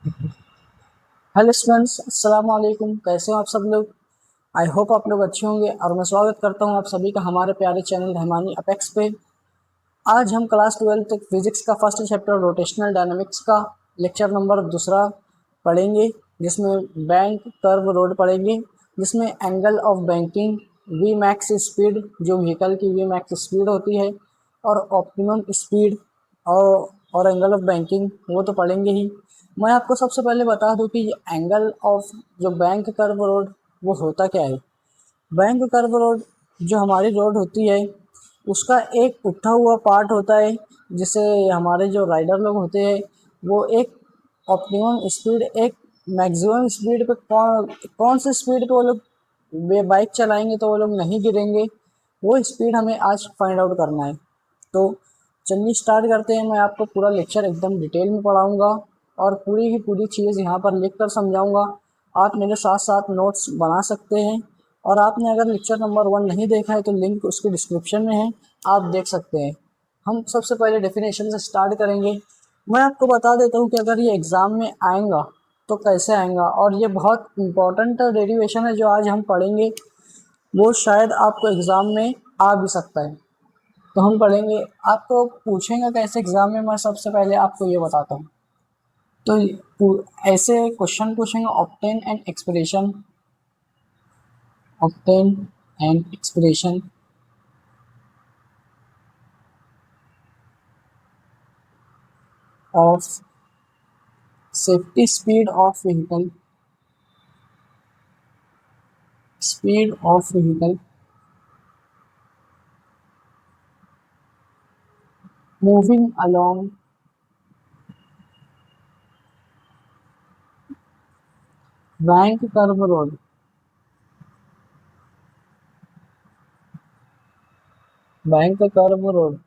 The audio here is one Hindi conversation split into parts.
हेलो स्टूडेंट्स, अस्सलाम वालेकुम। कैसे हो आप सब लोग? आई होप आप लोग अच्छे होंगे और मैं स्वागत करता हूं आप सभी का हमारे प्यारे चैनल रहमानी अपेक्स पे। आज हम क्लास 12 तक फिजिक्स का फर्स्ट चैप्टर रोटेशनल डायनामिक्स का लेक्चर नंबर दूसरा पढ़ेंगे, जिसमें बैंक कर्व रोड पढ़ेंगे, जिसमें angle of banking, v max speed, जो व्हीकल की वी मैक्स स्पीड होती है, और ऑप्टिमम स्पीड और एंगल ऑफ बैंकिंग वो तो पढ़ेंगे ही। मैं आपको सबसे पहले बता दूं कि एंगल ऑफ जो बैंक कर्व रोड वो होता क्या है। बैंक कर्व रोड जो हमारी रोड होती है उसका एक उठा हुआ पार्ट होता है, जिसे हमारे जो राइडर लोग होते हैं वो एक ऑप्टिमम स्पीड, एक मैक्सिमम स्पीड पे कौन सी स्पीड पे वो लोग बाइक चलाएंगे तो वो लोग नहीं गिरेंगे, वो स्पीड हमें आज फाइंड आउट करना है। तो चलिए स्टार्ट करते हैं। मैं आपको पूरा लेक्चर एकदम डिटेल में पढ़ाऊंगा और पूरी की पूरी चीज़ यहाँ पर लिख कर समझाऊंगा। आप मेरे साथ साथ नोट्स बना सकते हैं, और आपने अगर लेक्चर नंबर 1 नहीं देखा है तो लिंक उसके डिस्क्रिप्शन में है, आप देख सकते हैं। हम सबसे पहले डेफिनेशन से स्टार्ट करेंगे। मैं आपको बता देता हूँ कि अगर ये एग्ज़ाम में आएगा तो कैसे आएगा, और ये बहुत इंपॉर्टेंट डेरिवेशन है जो आज हम पढ़ेंगे, वो शायद आपको एग्ज़ाम में आ भी सकता है। तो हम पढ़ेंगे, आपको पूछेंगे कैसे एग्ज़ाम में, मैं सबसे पहले आपको ये बताता हूँ। तो ऐसे क्वेश्चन पूछेंगे, obtain and expression of safety speed of vehicle moving along bank curve road. Bank curve road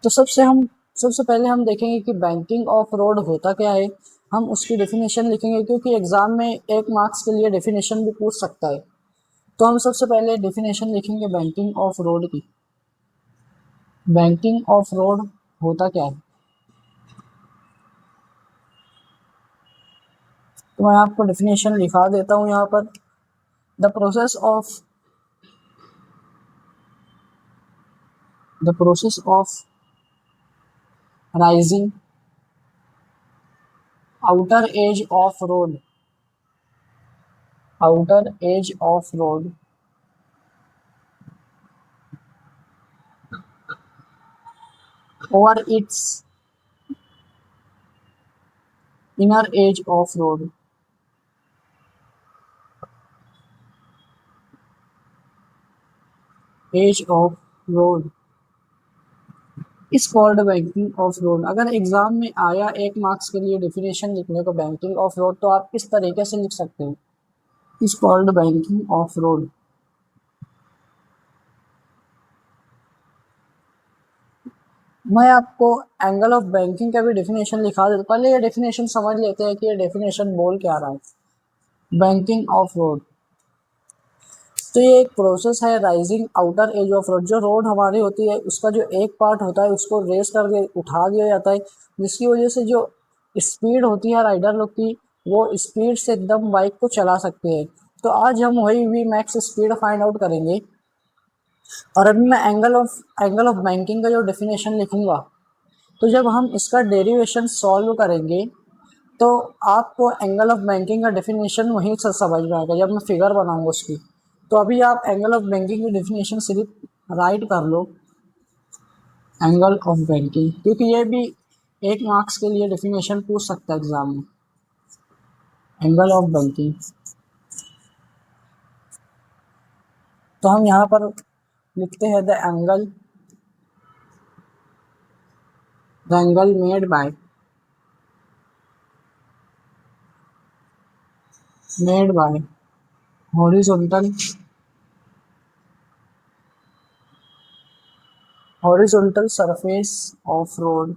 तो सबसे पहले हम देखेंगे कि बैंकिंग ऑफ रोड होता क्या है। हम उसकी डेफिनेशन लिखेंगे, क्योंकि एग्जाम में 1 मार्क्स के लिए डेफिनेशन भी पूछ सकता है। तो हम सबसे पहले डेफिनेशन लिखेंगे बैंकिंग ऑफ रोड की। बैंकिंग ऑफ रोड होता क्या है, तो मैं आपको डेफिनेशन लिखा देता हूँ यहाँ पर। The process of the process of rising outer as of road outer as of road over its inner edge of road edge of road इस कॉल्ड बैंकिंग ऑफ रोड। अगर एग्जाम में आया 1 मार्क्स के लिए डेफिनेशन लिखने को बैंकिंग ऑफ रोड, तो आप किस तरीके से लिख सकते हैं, इस कॉल्ड बैंकिंग ऑफ रोड। मैं आपको एंगल ऑफ बैंकिंग का भी डेफिनेशन लिखा देता हूँ। पहले ये डेफिनेशन समझ लेते हैं कि ये डेफिनेशन बोल क्या रहा है। बैंकिंग ऑफ रोड तो ये एक प्रोसेस है rising outer as of road. जो रोड हमारी होती है उसका जो एक पार्ट होता है उसको रेस करके उठा दिया जाता है, जिसकी वजह से जो स्पीड होती है राइडर लोग की, वो स्पीड से एकदम बाइक को चला सकते हैं। तो आज हम वही v max speed find out करेंगे। और अभी मैं एंगल ऑफ बैंकिंग का जो डेफिनेशन लिखूंगा, तो जब हम इसका डेरिवेशन सॉल्व करेंगे तो आपको एंगल ऑफ बैंकिंग का डेफिनेशन वहीं से समझ में आएगा जब मैं फिगर बनाऊंगा उसकी। तो अभी आप एंगल ऑफ बैंकिंग की डेफिनेशन सिर्फ राइट कर लो, एंगल ऑफ बैंकिंग, क्योंकि ये भी 1 मार्क्स के लिए डेफिनेशन पूछ सकता है एग्जाम में। एंगल ऑफ बैंकिंग तो हम यहाँ पर लिखते हैं the angle made by horizontal surface of road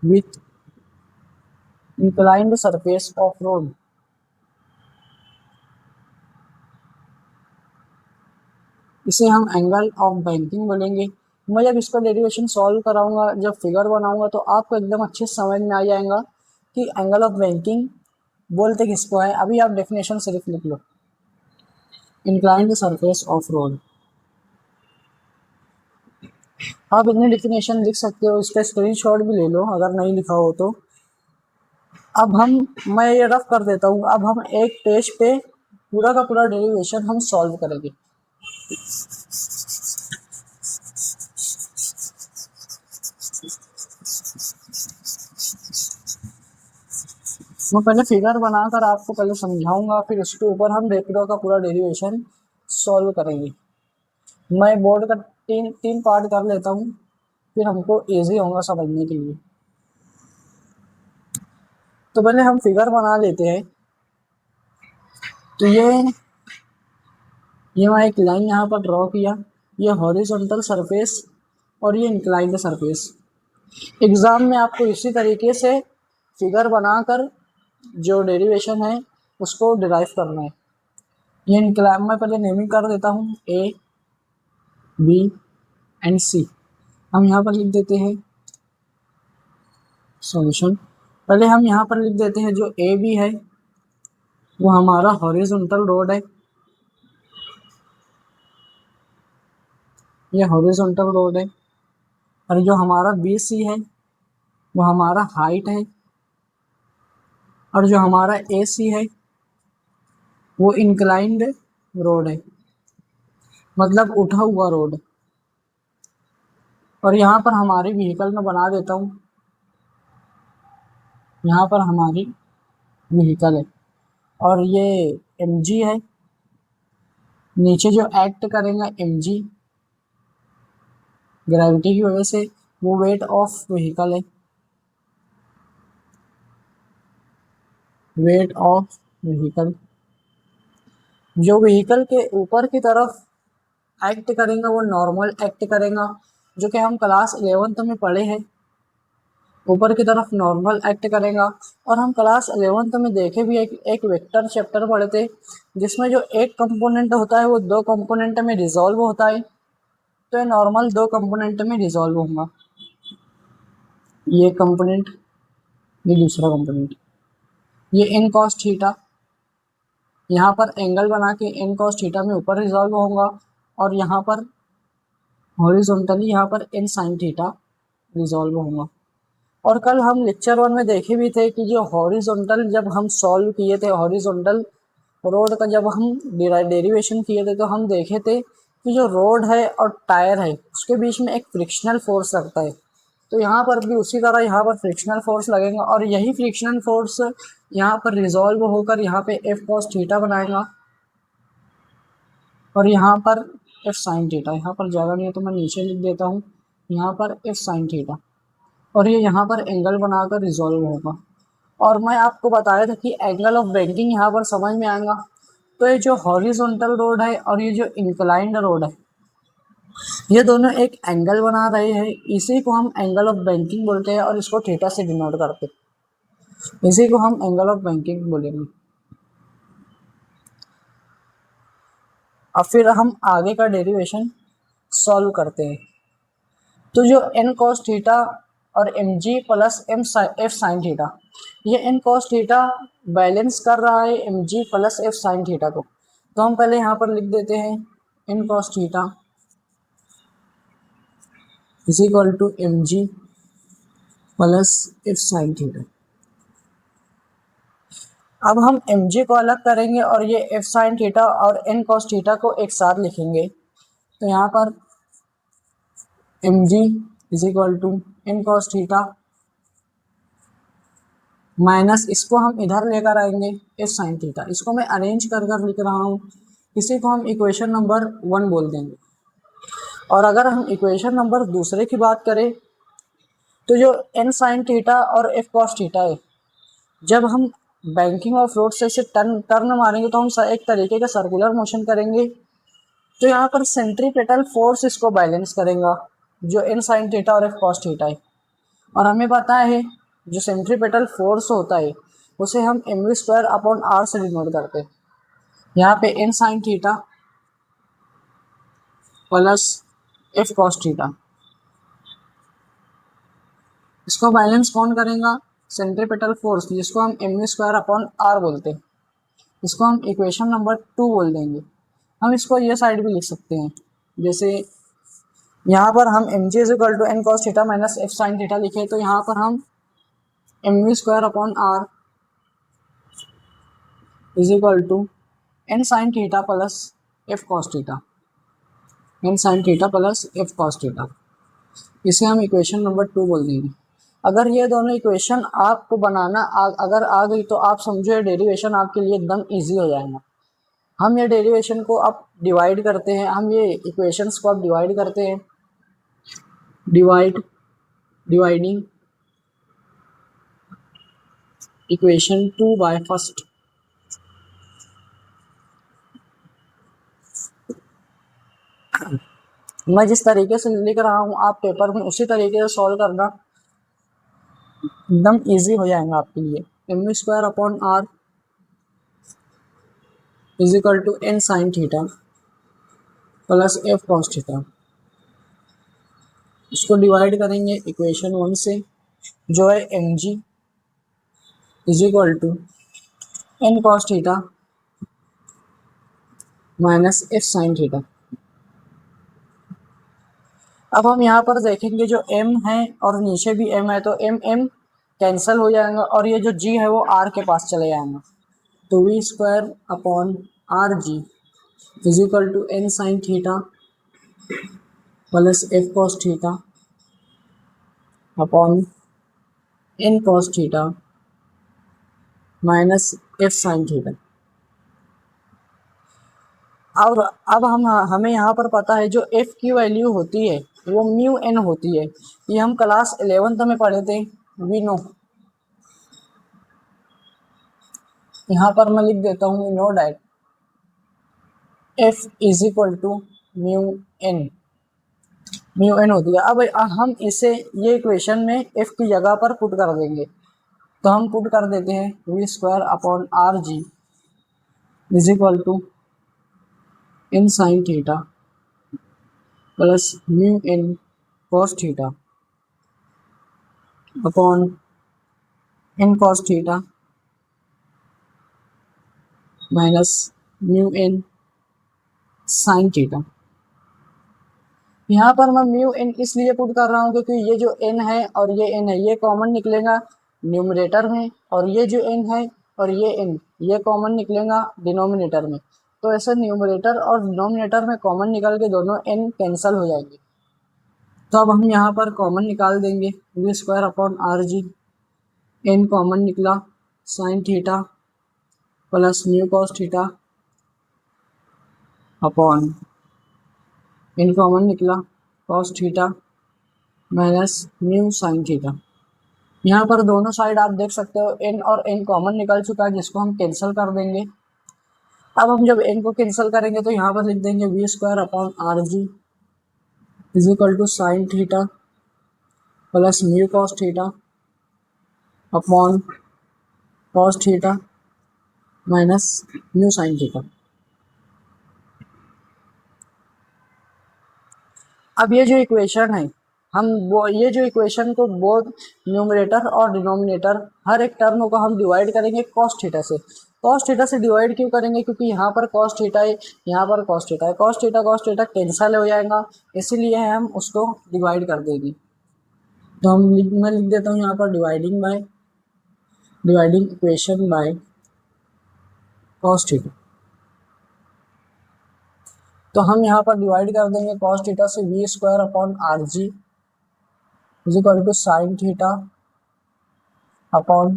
with inclined surface of road। इसे हम एंगल ऑफ बैंकिंग बोलेंगे। मैं जब इसका डेरिवेशन सॉल्व कराऊंगा, जब फिगर बनाऊंगा, तो आपको एकदम अच्छे से समझ में आ जाएगा कि एंगल ऑफ बैंकिंग बोलते किसको है। अभी आप डेफिनेशन सिर्फ लिख लो, इंक्लाइंड सरफेस ऑफ रोड। आप इतनी डेफिनेशन लिख सकते हो, इसका स्क्रीनशॉट भी ले लो अगर नहीं लिखा हो तो। अब मैं ये रफ कर देता हूँ। अब हम एक पेज पे पूरा का पूरा डेरिवेशन हम सॉल्व करेंगे। मैं पहले फिगर बनाकर आपको पहले समझाऊंगा, फिर उसके ऊपर हम पूरा का पूरा डेरिवेशन सॉल्व करेंगे। मैं बोर्ड का तीन तीन पार्ट कर लेता हूँ, फिर हमको इजी होगा समझने के लिए। तो पहले हम फिगर बना लेते हैं। तो ये मैं एक लाइन यहाँ पर ड्रॉ किया, ये हॉरिजॉन्टल सरफेस और ये इंक्लाइंड सरफेस। एग्जाम में आपको इसी तरीके से फिगर बनाकर जो डेरिवेशन है उसको डिराइव करना है। ये इंक्लाइन मैं पहले नेमिंग कर देता हूँ, ए बी एंड सी। हम यहाँ पर लिख देते हैं सॉल्यूशन। पहले हम यहाँ पर लिख देते हैं जो ए बी है वो हमारा हॉरिजॉन्टल रोड है, ये हॉरिजॉन्टल रोड है। और जो हमारा बी सी है वो हमारा हाइट है, और जो हमारा ए सी है वो इंक्लाइंड रोड है, मतलब उठा हुआ रोड। और यहाँ पर हमारी व्हीकल में बना देता हूँ, यहाँ पर हमारी व्हीकल है और ये एम जी है। नीचे जो एक्ट करेगा एम जी ग्रेविटी की वजह से, वो वेट ऑफ व्हीकल है, वेट ऑफ व्हीकल। जो व्हीकल के ऊपर की तरफ एक्ट करेगा वो नॉर्मल एक्ट करेगा, जो कि हम क्लास 11th में पढ़े हैं। ऊपर की तरफ नॉर्मल एक्ट करेगा। और हम क्लास 11th में देखे भी एक वेक्टर चैप्टर पढ़े थे, जिसमें जो एक कंपोनेंट होता है वो दो कंपोनेंट में रिजॉल्व होता है। तो ये नॉर्मल दो कंपोनेंट में रिजॉल्व होगा, ये कंपोनेंट, ये दूसरा कंपोनेंट। ये एन कॉस थीटा, यहाँ पर एंगल बना के एन कॉस थीटा में ऊपर रिजॉल्व होगा, और यहाँ पर हॉरिजॉन्टली यहाँ पर एन साइन थीटा रिजॉल्व होगा। और कल हम लेक्चर 1 में देखे भी थे कि जो हॉरिजॉन्टल, जब हम सॉल्व किए थे हॉरिजॉन्टल रोड का, जब हम डेरिवेशन किए थे, तो हम देखे थे कि जो रोड है और टायर है उसके बीच में एक फ्रिक्शनल फोर्स लगता है। तो यहाँ पर भी उसी तरह यहाँ पर फ्रिक्शनल फोर्स लगेगा, और यही फ्रिक्शनल फोर्स यहाँ पर रिजॉल्व होकर यहाँ पे एफ कॉस थीटा बनाएगा, और यहाँ पर एफ साइन थीटा। यहाँ पर जगह नहीं है तो मैं नीचे लिख देता हूँ, यहाँ पर एफ साइन थीटा, और ये यहाँ पर एंगल बनाकर रिजॉल्व होगा। और मैं आपको बताया था कि एंगल ऑफ बैंकिंग यहाँ पर समझ में आएगा। तो ये जो हॉरिजॉन्टल रोड है और ये जो इंक्लाइंड रोड है, ये दोनों एक एंगल बना रहे हैं। इसी को हम एंगल ऑफ बैंकिंग बोलते हैं और इसको थीटा से डिनोट करते हैं। इसी को हम एंगल ऑफ बैंकिंग बोलेंगे। अब फिर हम आगे का डेरिवेशन सॉल्व करते हैं। तो जो एन कॉस थीटा और m g plus f sine theta, ये एन कॉस थीटा बैलेंस कर रहा है m g plus f sine theta को। तो हम पहले यहाँ पर लिख देते हैं N cos theta is equal to m g plus f sine theta. अब हम एम जी को अलग करेंगे और ये एफ साइन थीटा और एन कॉस थीटा को एक साथ लिखेंगे। तो यहाँ पर m g is equal to N cos theta minus, इसको हम इधर लेकर आएंगे एफ साइन थीटा। इसको मैं अरेंज कर कर लिख रहा हूँ, इसी को हम इक्वेशन नंबर 1 बोल देंगे। और अगर हम इक्वेशन नंबर दूसरे की बात करें, तो जो एन साइन थीटा और एफ कॉस थीटा है, जब हम बैंकिंग ऑफ रोड से टर्न मारेंगे तो हम एक तरीके का सर्कुलर मोशन करेंगे। तो यहाँ पर सेंट्रीपेटल फोर्स इसको बैलेंस करेगा, जो एन साइन थीटा और एफ कॉस थीटा है। और हमें पता है जो सेंट्रीपेटल फोर्स होता है उसे हम m v square upon r से डिनोट करते हैं। यहाँ पे N sine theta plus f cos theta. इसको बैलेंस कौन करेगा? सेंट्रीपिटल फोर्स, जिसको हम एम स्क्वायर अपॉन आर बोलते हैं। इसको हम इक्वेशन नंबर 2 बोल देंगे। हम इसको ये साइड भी लिख सकते हैं, जैसे यहाँ पर हम m g is equal to N cos theta minus f sine theta लिखे, तो यहाँ पर हम m v square upon r is equal to N sine theta plus f cos theta, N sine theta plus f cos theta. इसे हम इक्वेशन नंबर 2 बोल देंगे। अगर ये दोनों इक्वेशन आपको बनाना अगर आ गई तो आप समझो ये डेरिवेशन आपके लिए एकदम इजी हो जाएगा। हम ये डेरिवेशन को अब डिवाइड करते हैं, हम ये इक्वेशंस को अब डिवाइड करते हैं। Dividing equation 2 by first. मैं जिस तरीके से लिख रहा हूँ आप पेपर में उसी तरीके से सॉल्व करना, एकदम इजी हो जाएगा आपके लिए। M v square upon r is equal to N sine theta plus f cos theta. इसको डिवाइड करेंगे इक्वेशन 1 से, जो है m g is equal to N cos theta minus f sine theta. अब हम यहाँ पर देखेंगे जो m है और नीचे भी m है, तो m कैंसिल हो जाएगा और ये जो g है वो r के पास चले जाएगा। तो v square upon r g is equal to N sine theta plus f cos theta upon N cos theta minus f sine theta. और अब हमें यहाँ पर पता है जो f की वैल्यू होती है वो म्यू n होती है। ये हम क्लास 11th में पढ़े थे, वी नो। यहाँ पर मैं लिख देता हूँ we know that f is equal to mu n होती है। अब हम इसे ये इक्वेशन में f की जगह पर पुट कर देंगे, तो हम पुट कर देते हैं v square upon r g is equal to N sine theta plus mu n cos theta upon N cos theta minus mu n sine theta. यहाँ पर मैं म्यू n इसलिए पुट कर रहा हूँ क्योंकि ये जो n है और ये n है ये कॉमन निकलेगा न्यूमरेटर में, और ये जो n है और ये n ये कॉमन निकलेगा डिनोमिनेटर में। तो ऐसे न्यूमरेटर और डिनोमिनेटर में कॉमन निकल के दोनों n कैंसिल हो जाएंगे। तो अब हम यहाँ पर कॉमन निकाल देंगे, v square upon r g, n common निकला sine theta plus mu cos theta upon n common निकला cos theta minus mu sine theta. यहाँ पर दोनों साइड आप देख सकते हो n और n कॉमन निकल चुका है, जिसको हम कैंसिल कर देंगे। अब हम जब n को कैंसिल करेंगे तो यहाँ पर लिख देंगे v square upon r g is equal to sine theta plus mu cos theta upon cos theta minus mu sine theta. अब ये जो इक्वेशन है ये जो इक्वेशन को बोथ न्यूमरेटर और डिनोमिनेटर हर एक टर्म को हम डिवाइड करेंगे कॉस थीटा से। कॉस थीटा से डिवाइड क्यों करेंगे? क्योंकि यहाँ पर कॉस थीटा है, यहाँ पर कॉस थीटा है, कॉस थीटा कैंसिल हो जाएगा, इसीलिए हम उसको डिवाइड कर देंगे। तो मैं लिख देता हूँ यहाँ पर dividing equation by cos theta. तो हम यहाँ पर डिवाइड कर देंगे कॉस थीटा से v square upon r g is equal to sine theta upon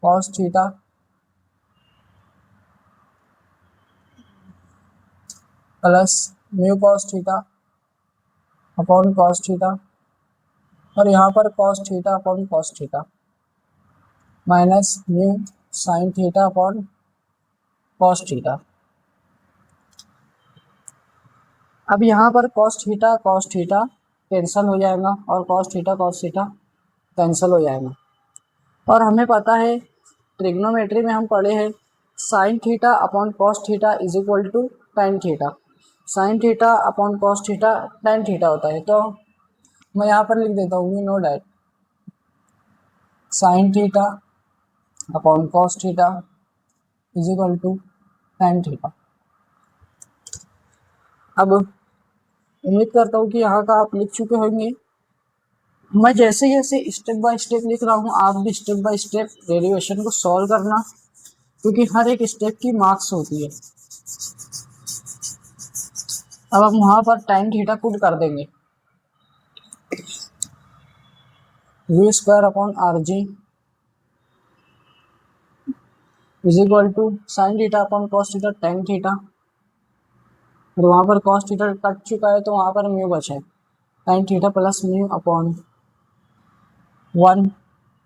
cos theta plus mu cos theta upon cos theta, और यहाँ पर cos theta upon cos theta minus mu sine theta upon cos theta. अब यहाँ पर कॉस थीटा कैंसिल हो जाएगा और कॉस थीटा कैंसिल हो जाएगा। और हमें पता है ट्रिग्नोमेट्री में हम पढ़े हैं sine theta upon cos theta is equal to tan theta. Sine theta upon cos theta tan theta होता है। तो मैं यहाँ पर लिख देता हूँ, we know that sine theta upon cos theta is equal to tan theta. अब उम्मीद करता हूँ कि यहाँ का आप लिख चुके होंगे। मैं जैसे जैसे स्टेप बाय स्टेप लिख रहा हूँ, आप भी स्टेप बाय स्टेप डेरिवेशन को सॉल्व करना, क्योंकि हर एक स्टेप की मार्क्स होती है। अब हम वहाँ पर टेन थीटा पुट कर देंगे, v square upon r g is equal to sine theta upon cos theta tan theta, और वहाँ पर कॉस थीटा कट चुका है तो वहाँ पर म्यू बचा है, ten theta plus mu upon one,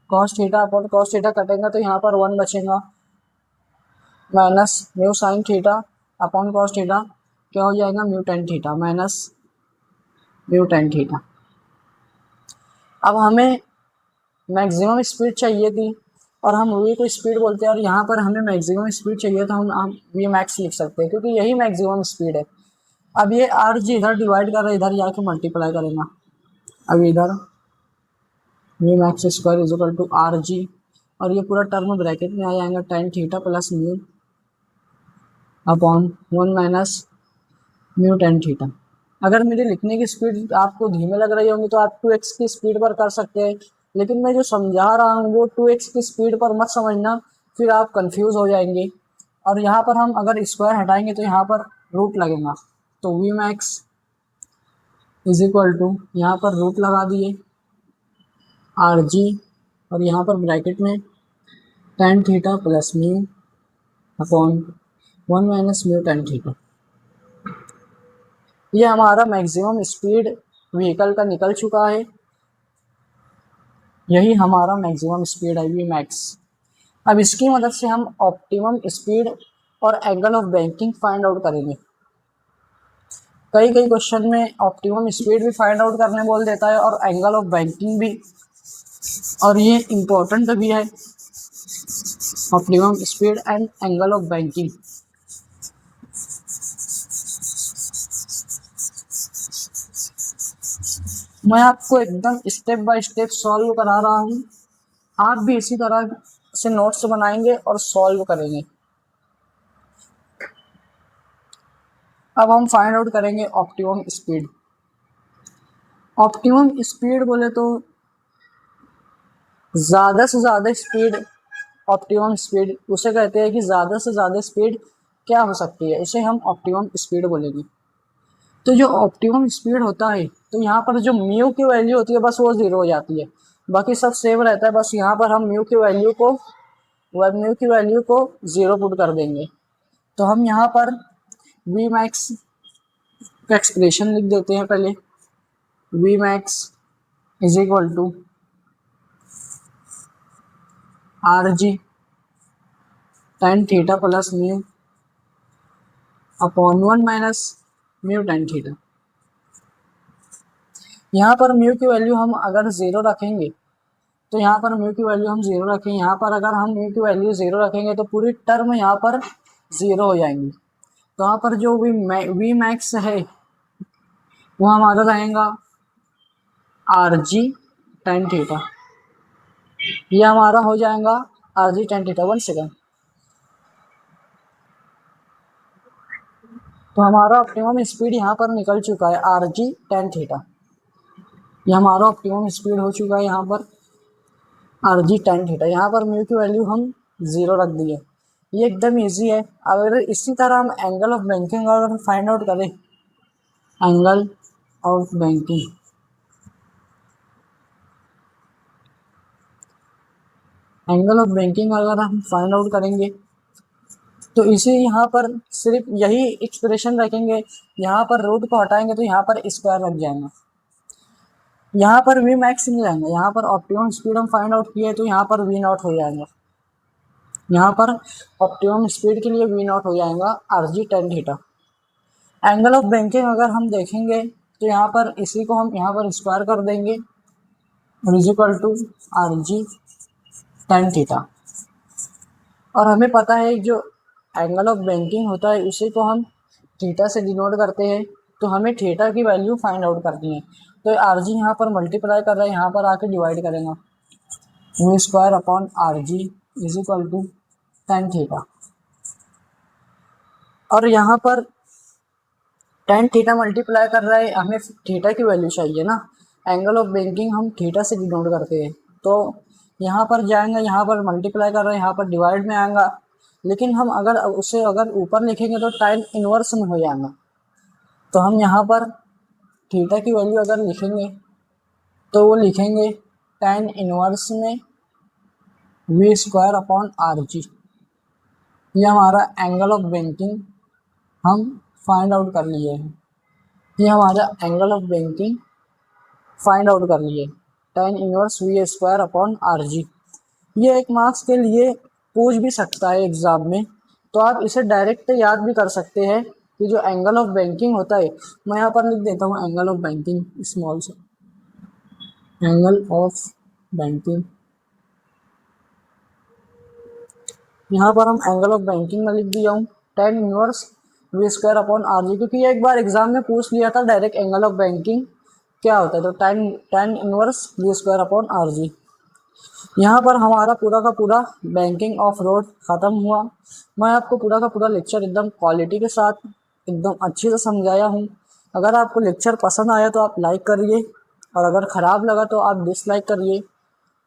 cos theta upon cos theta कटेगा तो यहाँ पर वन बचेगा, minus mu sine theta upon cos theta क्या हो जाएगा, mu tan theta minus mu tan theta. अब हमें मैक्सिमम स्पीड चाहिए थी और हम वी को स्पीड बोलते हैं, और यहाँ पर हमें मैक्सिमम स्पीड चाहिए था, हम वी मैक्स लिख सकते हैं क्योंकि यही मैक्सिमम स्पीड है। अब ये आर जी इधर डिवाइड कर रहा है, इधर जाके मल्टीप्लाई करेगा। अब इधर v max square is equal to r g, और ये पूरा टर्म ब्रैकेट में आ जाएगा tan theta plus mu upon one minus mu tan theta. अगर मेरे लिखने की स्पीड आपको धीमे लग रही होंगी तो आप 2x की स्पीड पर कर सकते हैं, लेकिन मैं जो समझा रहा हूँ वो 2x की स्पीड पर मत समझना, फिर आप कंफ्यूज हो जाएंगे। और यहाँ पर हम अगर स्क्वायर हटाएंगे तो यहाँ पर रूट लगेगा, तो v max is equal to यहाँ पर रूट लगा दिए आर जी, और यहाँ पर ब्रैकेट में ten theta plus mu upon one minus mu tan theta. ये हमारा मैक्सिमम स्पीड व्हीकल का निकल चुका है, यही हमारा मैक्सिमम स्पीड है वी मैक्स। अब इसकी मदद से हम ऑप्टिमम स्पीड और angle of banking find out करेंगे। कई कई क्वेश्चन में ऑप्टिमम स्पीड भी फाइंड आउट करने बोल देता है और एंगल ऑफ बैंकिंग भी, और ये इम्पोर्टेंट भी है, optimum speed and angle of banking. मैं आपको एकदम स्टेप बाय स्टेप सॉल्व करा रहा हूँ, आप भी इसी तरह से नोट्स बनाएंगे और सॉल्व करेंगे। अब हम फाइंड आउट करेंगे ऑप्टिमम स्पीड। ऑप्टिमम स्पीड बोले तो ज़्यादा से ज़्यादा स्पीड, ऑप्टिमम स्पीड उसे कहते हैं कि ज़्यादा से ज़्यादा स्पीड क्या हो सकती है, इसे हम ऑप्टिमम स्पीड बोलेंगे। तो जो ऑप्टिमम स्पीड होता है तो यहाँ पर जो म्यू की वैल्यू होती है बस वो ज़ीरो हो जाती है, बाकी सब सेम रहता है। बस यहाँ पर हम म्यू की वैल्यू को ज़ीरो पुट कर देंगे। तो हम यहाँ पर वी मैक्स का एक्सप्रेशन लिख देते हैं पहले, v max is equal to r g tan theta plus mu upon one minus mu tan theta. यहाँ पर म्यू की वैल्यू हम अगर ज़ीरो रखेंगे तो यहाँ पर म्यू की वैल्यू हम ज़ीरो रखेंगे, यहाँ पर अगर हम म्यू की वैल्यू ज़ीरो रखेंगे तो पूरी टर्म यहाँ पर ज़ीरो हो जाएंगी। तो यहाँ पर जो वी मैक्स है वो हमारा रहेगा आर जी टेन थीटा, ये हमारा हो जाएगा are g tan theta. One second. तो हमारा ऑप्टिमम स्पीड यहाँ पर निकल चुका है आर जी टेन थीटा, ये हमारा ऑप्टिमम स्पीड हो चुका है यहाँ पर आर जी टेन थीटा। यहाँ पर म्यू की वैल्यू हम ज़ीरो रख दिए, ये एकदम इजी है। अगर इसी तरह हम एंगल ऑफ बैंकिंग अगर फाइंड आउट करें, angle of banking, angle of banking अगर हम फाइंड आउट करेंगे तो इसे यहाँ पर सिर्फ यही एक्सप्रेशन रखेंगे, यहाँ पर रूट को हटाएंगे तो यहाँ पर स्क्वायर लग जाएगा, यहाँ पर वी मैक्स नहीं रहेंगे। यहाँ पर ऑप्टिमम स्पीड हम फाइंड आउट किए तो यहाँ पर वी नॉट हो जाएगा, यहाँ पर ऑप्टिमम स्पीड के लिए वी नॉट हो जाएगा are g tan theta. Angle of banking अगर हम देखेंगे तो यहाँ पर इसी को हम यहाँ पर स्क्वायर कर देंगे, is equal to r g tan theta. और हमें पता है जो एंगल ऑफ बैंकिंग होता है उसी को हम थीटा से डिनोट करते हैं, तो हमें थीटा की वैल्यू फाइंड आउट करनी है। तो आर जी यहाँ पर मल्टीप्लाई कर रहा है, यहाँ पर आके डिवाइड करेंगे, u square upon r g is equal to tan theta. और यहाँ पर टेन थीटा मल्टीप्लाई कर रहा है, हमें थीटा की वैल्यू चाहिए ना, एंगल ऑफ बैंकिंग हम थीटा से डिनोट करते हैं। तो यहाँ पर जाएंगे, यहाँ पर मल्टीप्लाई कर रहे हैं, यहाँ पर डिवाइड में आएगा, लेकिन हम अगर उसे ऊपर लिखेंगे तो टाइम इनवर्स में हो जाएगा। तो हम यहाँ पर थीटा की वैल्यू अगर लिखेंगे तो वो लिखेंगे टेन इनवर्स में v square upon r g. ये हमारा एंगल ऑफ बैंकिंग हम फाइंड आउट कर लिए हैं। ये हमारा angle of banking find out कर लिए, tan inverse v square upon r g. ये एक मार्क्स के लिए पूछ भी सकता है एग्जाम में, तो आप इसे डायरेक्ट याद भी कर सकते हैं कि जो एंगल ऑफ बैंकिंग होता है, मैं यहाँ पर लिख देता हूँ एंगल ऑफ बैंकिंग स्मॉल से, एंगल ऑफ बैंकिंग। यहाँ पर हम एंगल ऑफ बैंकिंग में लिख दिया हूँ tan inverse v square upon r g, क्योंकि ये एक बार एग्जाम में पूछ लिया था डायरेक्ट एंगल ऑफ बैंकिंग क्या होता है, तो tan inverse v square upon r g. यहाँ पर हमारा पूरा का पूरा बैंकिंग ऑफ रोड ख़त्म हुआ। मैं आपको पूरा का पूरा लेक्चर एकदम क्वालिटी के साथ एकदम अच्छे से समझाया हूँ। अगर आपको लेक्चर पसंद आया तो आप लाइक करिए, और अगर ख़राब लगा तो आप डिसलाइक करिए,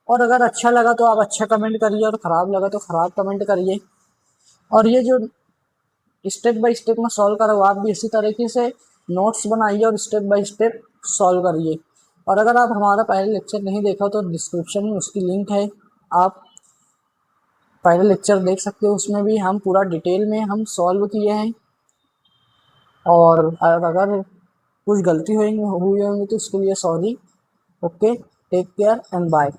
और अगर अच्छा लगा तो आप अच्छा कमेंट करिए, और ख़राब लगा तो ख़राब कमेंट करिए। और ये जो स्टेप बाय स्टेप में सॉल्व करो, आप भी इसी तरीके से नोट्स बनाइए और स्टेप बाय स्टेप सॉल्व करिए। और अगर आप हमारा पहले लेक्चर नहीं देखा तो डिस्क्रिप्शन में उसकी लिंक है, आप पहले लेक्चर देख सकते हो, उसमें भी हम पूरा डिटेल में हम सॉल्व किए हैं। और अगर कुछ गलती हुई होंगी तो उसके लिए sorry. Okay, take care and bye.